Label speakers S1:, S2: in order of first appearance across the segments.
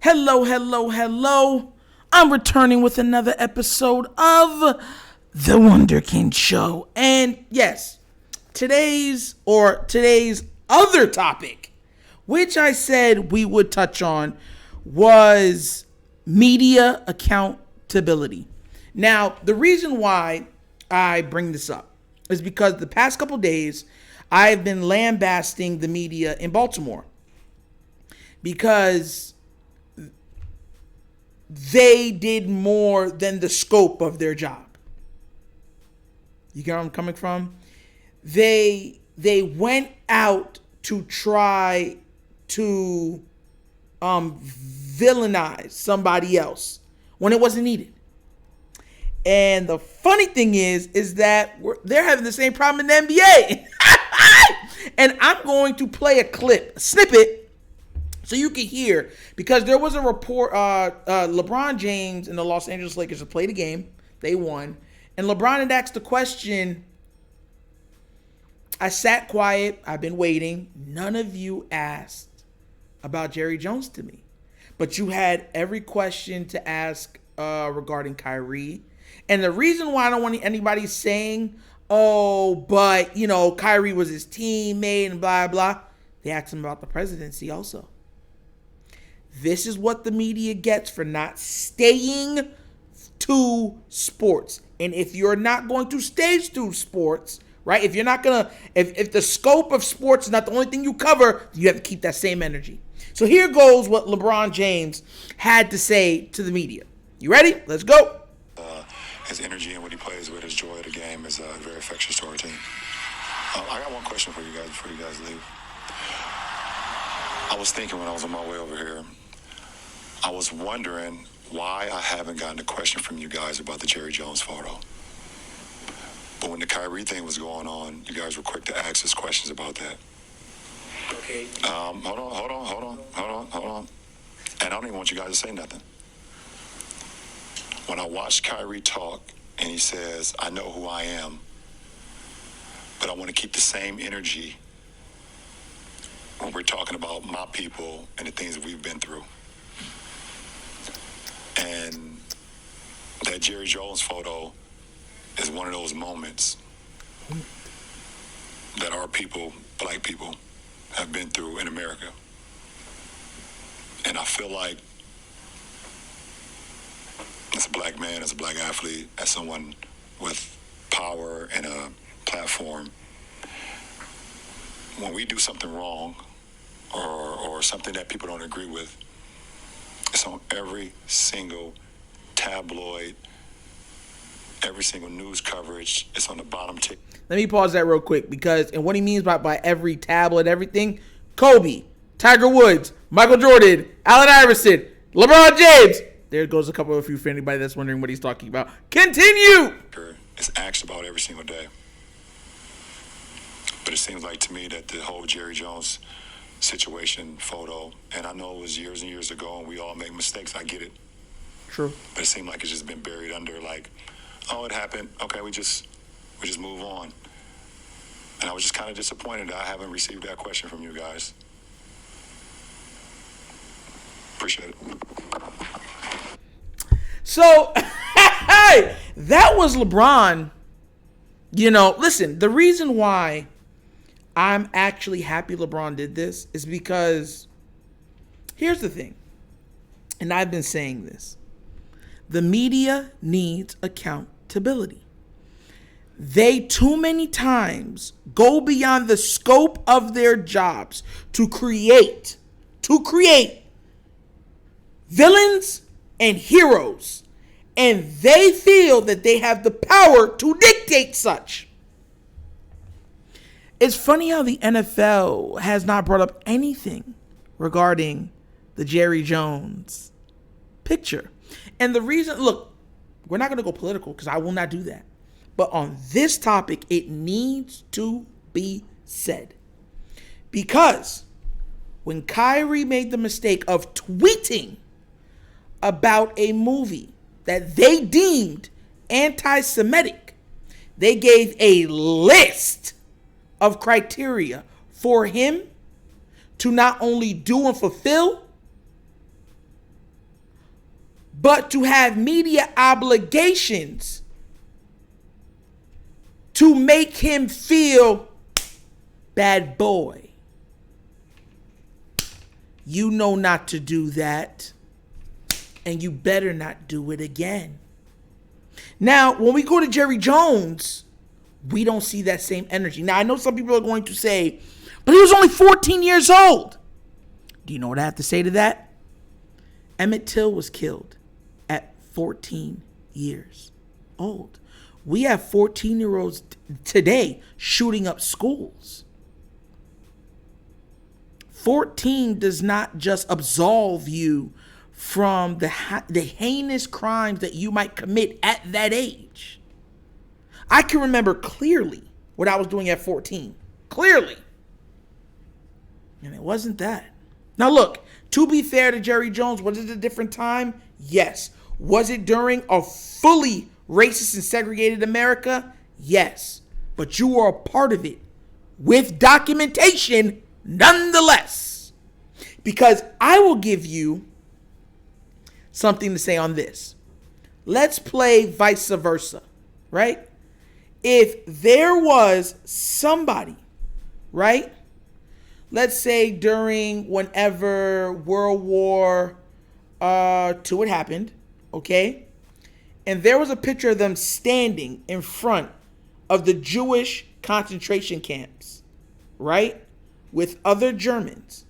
S1: Hello, hello, hello. I'm returning with another episode of The Wunderkind Show. And yes, today's other topic, which I said we would touch on, was media accountability. Now, the reason why I bring this up is because the past couple days, I've been lambasting the media in Baltimore because they did more than the scope of their job. You get where I'm coming from? They went out to try to villainize somebody else when it wasn't needed. And the funny thing is that they're having the same problem in the NBA. And I'm going to play a snippet, so you can hear, because there was a report, LeBron James and the Los Angeles Lakers have played a game. They won. And LeBron had asked the question. I sat quiet. I've been waiting. None of you asked about Jerry Jones to me. But you had every question to ask regarding Kyrie. And the reason why I don't want anybody saying, oh, but, Kyrie was his teammate and blah, blah. They asked him about the presidency also. This is what the media gets for not staying to sports. And if you're not going to stay to sports, right? If you're not going to, if the scope of sports is not the only thing you cover, you have to keep that same energy. So here goes what LeBron James had to say to the media. You ready? Let's go.
S2: His energy and what he plays with, his joy of the game is very infectious to our team. I got one question for you guys before you guys leave. I was thinking when I was on my way over here, I was wondering why I haven't gotten a question from you guys about the Jerry Jones photo. But when the Kyrie thing was going on, you guys were quick to ask us questions about that.
S3: Okay.
S2: Hold on. And I don't even want you guys to say nothing. When I watched Kyrie talk and he says, I know who I am, but I want to keep the same energy when we're talking about my people and the things that we've been through. And that Jerry Jones photo is one of those moments that our people, black people, have been through in America. And I feel like as a black man, as a black athlete, as someone with power and a platform, when we do something wrong or something that people don't agree with, it's on every single tabloid, every single news coverage. It's on the bottom tick.
S1: Let me pause that real quick, because, and what he means by every tabloid, everything, Kobe, Tiger Woods, Michael Jordan, Allen Iverson, LeBron James. There goes a few for anybody that's wondering what he's talking about. Continue!
S2: It's asked about every single day. But it seems like to me that the whole Jerry Jones situation photo, and I know it was years and years ago and we all make mistakes, I get it.
S1: True.
S2: But it seemed like it's just been buried under, like, oh, it happened. Okay, we just move on. And I was just kind of disappointed that I haven't received that question from you guys. Appreciate it.
S1: So, that was LeBron. Listen, the reason why I'm actually happy LeBron did this is because here's the thing, and I've been saying this. The media needs accountability. They too many times go beyond the scope of their jobs to create villains and heroes, and they feel that they have the power to dictate such. It's funny how the NFL has not brought up anything regarding the Jerry Jones picture. And the reason, look, we're not going to go political because I will not do that. But on this topic, it needs to be said. Because when Kyrie made the mistake of tweeting about a movie that they deemed anti-Semitic, they gave a list of criteria for him to not only do and fulfill, but to have media obligations to make him feel bad boy. You know not to do that, and you better not do it again. Now, when we go to Jerry Jones, we don't see that same energy. Now, I know some people are going to say, but he was only 14 years old. Do you know what I have to say to that? Emmett Till was killed at 14 years old. We have 14-year-olds today shooting up schools. 14 does not just absolve you from the heinous crimes that you might commit at that age. I can remember clearly what I was doing at 14. Clearly. And it wasn't that. Now look, to be fair to Jerry Jones, was it a different time? Yes. Was it during a fully racist and segregated America? Yes. But you were a part of it with documentation nonetheless. Because I will give you something to say on this. Let's play vice versa, right? If there was somebody, right? Let's say during whenever World War II had happened, okay? And there was a picture of them standing in front of the Jewish concentration camps, right? With other Germans.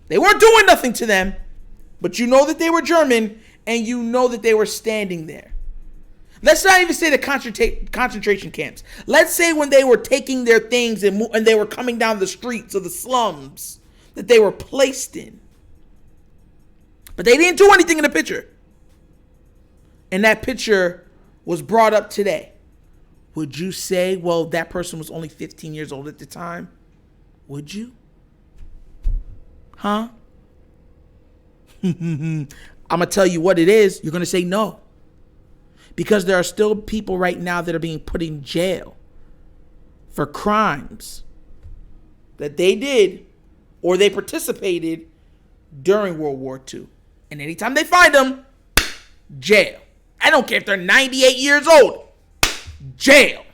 S1: They weren't doing nothing to them, but you know that they were German, and you know that they were standing there. Let's not even say the concentration camps. Let's say when they were taking their things and they were coming down the streets of the slums that they were placed in. But they didn't do anything in the picture. And that picture was brought up today. Would you say, well, that person was only 15 years old at the time? Would you? Huh? I'm going to tell you what it is. You're going to say no. Because there are still people right now that are being put in jail for crimes that they did or they participated during World War II. And anytime they find them, jail. I don't care if they're 98 years old. Jail.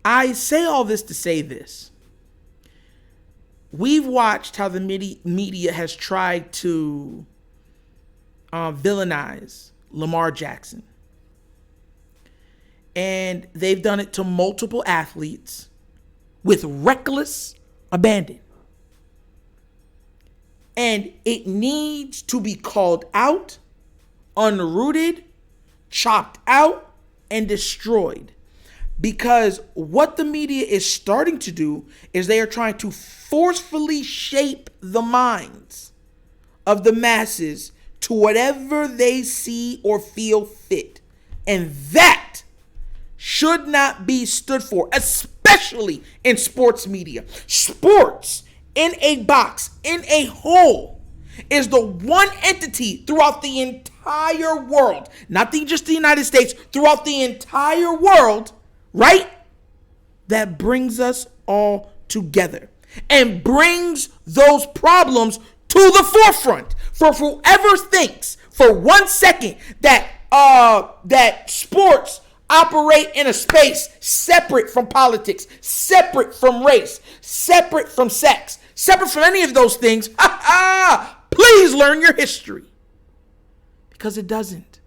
S1: I say all this to say this. We've watched how the media has tried to villainize Lamarjackson. And they've done it to multiple athletes with reckless abandon. And it needs to be called out, unrooted, chopped out, and destroyed. Because what the media is starting to do is they are trying to forcefully shape the minds of the masses to whatever they see or feel fit. And that should not be stood for, especially in sports media. Sports in a box, in a whole, is the one entity throughout the entire world, not just the United States, throughout the entire world, right? That brings us all together and brings those problems to the forefront. For whoever thinks for 1 second that that sports operate in a space separate from politics, separate from race, separate from sex, separate from any of those things, please learn your history. Because it doesn't.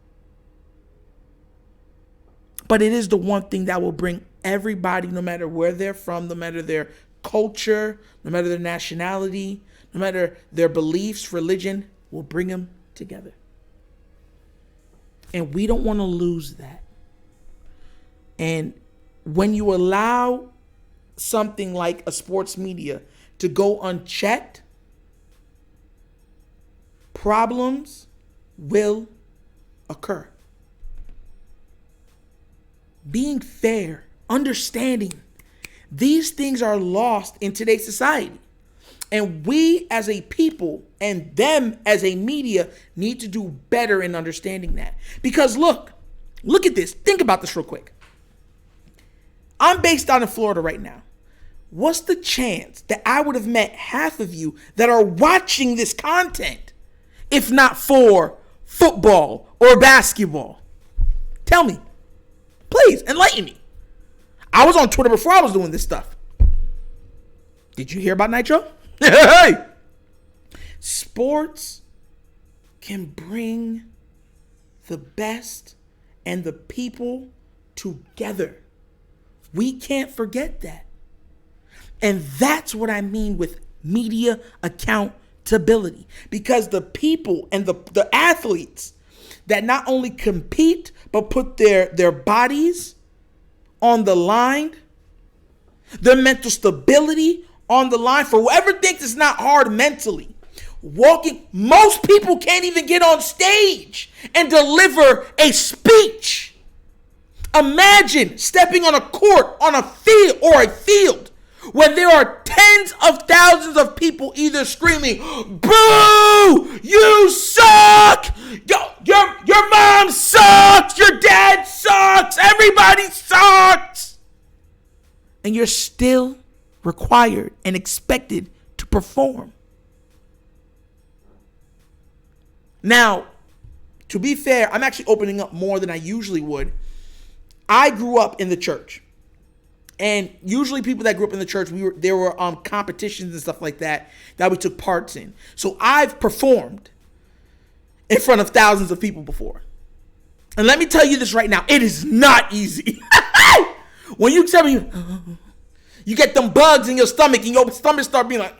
S1: But it is the one thing that will bring everybody, no matter where they're from, no matter their culture, no matter their nationality, no matter their beliefs, religion, will bring them together. And we don't want to lose that. And when you allow something like a sports media to go unchecked, problems will occur. Being fair, understanding, these things are lost in today's society. And we as a people and them as a media need to do better in understanding that. Because look at this. Think about this real quick. I'm based out in Florida right now. What's the chance that I would have met half of you that are watching this content if not for football or basketball? Tell me. Please, enlighten me. I was on Twitter before I was doing this stuff. Did you hear about Nitro? Hey! Sports can bring the best and the people together. We can't forget that. And that's what I mean with media accountability. Because the people and the athletes that not only compete, but put their bodies on the line, their mental stability on the line, for whoever thinks it's not hard mentally. Most people can't even get on stage and deliver a speech. Imagine stepping on a court, on a field, when there are tens of thousands of people either screaming, "Boo! You suck! Your mom sucks! Your dad sucks! Everybody sucks!" And you're still required and expected to perform. Now, to be fair, I'm actually opening up more than I usually would. I grew up in the church. And usually people that grew up in the church, there were competitions and stuff like that we took parts in. So I've performed in front of thousands of people before. And let me tell you this right now, it is not easy. When you tell me, you get them bugs in your stomach and your stomach start being like,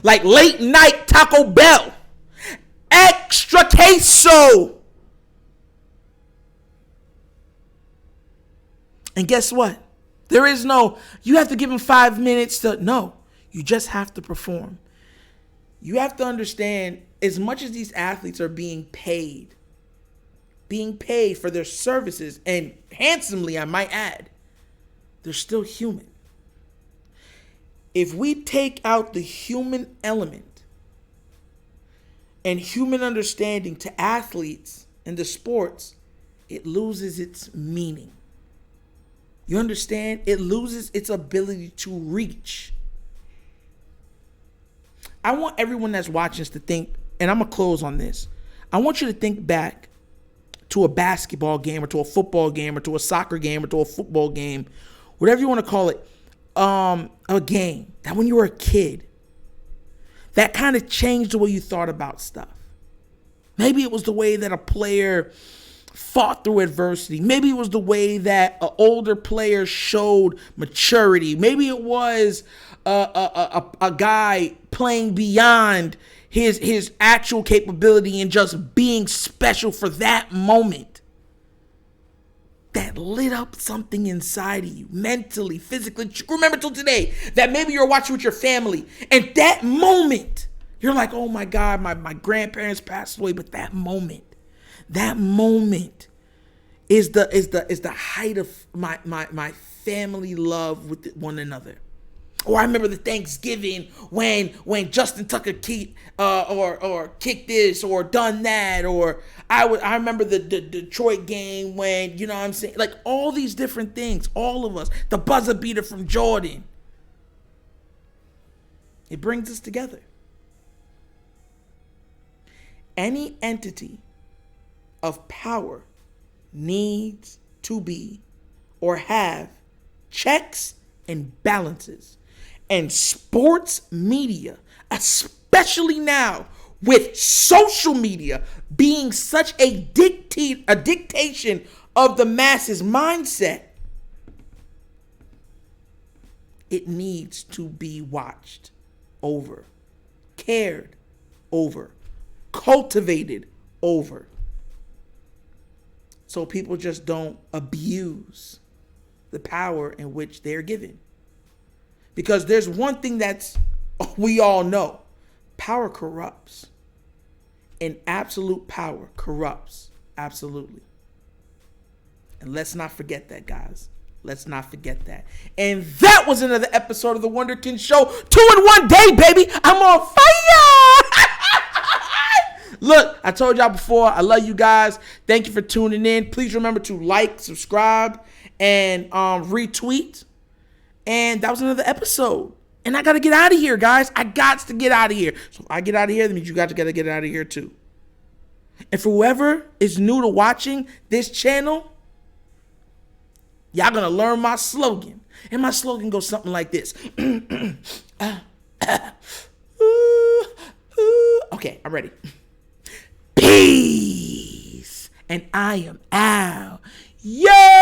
S1: like late night Taco Bell. Extra queso. And guess what? There is no, you have to give him 5 minutes to, no. You just have to perform. You have to understand, as much as these athletes are being paid for their services, and handsomely, I might add, they're still human. If we take out the human element and human understanding to athletes and the sports, it loses its meaning. You understand? It loses its ability to reach. I want everyone that's watching us to think, and I'm going to close on this. I want you to think back to a basketball game or to a football game or to a soccer game or to a football game, whatever you want to call it, a game that when you were a kid, that kind of changed the way you thought about stuff. Maybe it was the way that a player fought through adversity. Maybe it was the way that an older player showed maturity. Maybe it was a guy playing beyond his actual capability and just being special for that moment. That lit up something inside of you, mentally, physically. Remember till today that maybe you're watching with your family, and that moment, you're like, oh my God, my grandparents passed away, but that moment is the height of my family love with one another. Or I remember the Thanksgiving when Justin Tucker kicked this or done that, or I remember the Detroit game when, you know what I'm saying, like all these different things, all of us, the buzzer beater from Jordan. It brings us together. Any entity of power needs to be or have checks and balances. And sports media, especially now with social media being such a dictation of the masses mindset, it needs to be watched over, cared over, cultivated over, so people just don't abuse the power in which they're given. Because there's one thing that's we all know. Power corrupts. And absolute power corrupts. Absolutely. And let's not forget that, guys. Let's not forget that. And that was another episode of the Wunderkind Show. 2 in 1 day, baby. I'm on fire. Look, I told y'all before, I love you guys. Thank you for tuning in. Please remember to like, subscribe, and retweet. And that was another episode. And I got to get out of here, guys. I got to get out of here. So if I get out of here, that means you got to get out of here too. And for whoever is new to watching this channel, y'all going to learn my slogan. And my slogan goes something like this. Okay, I'm ready. Peace. And I am out. Yeah.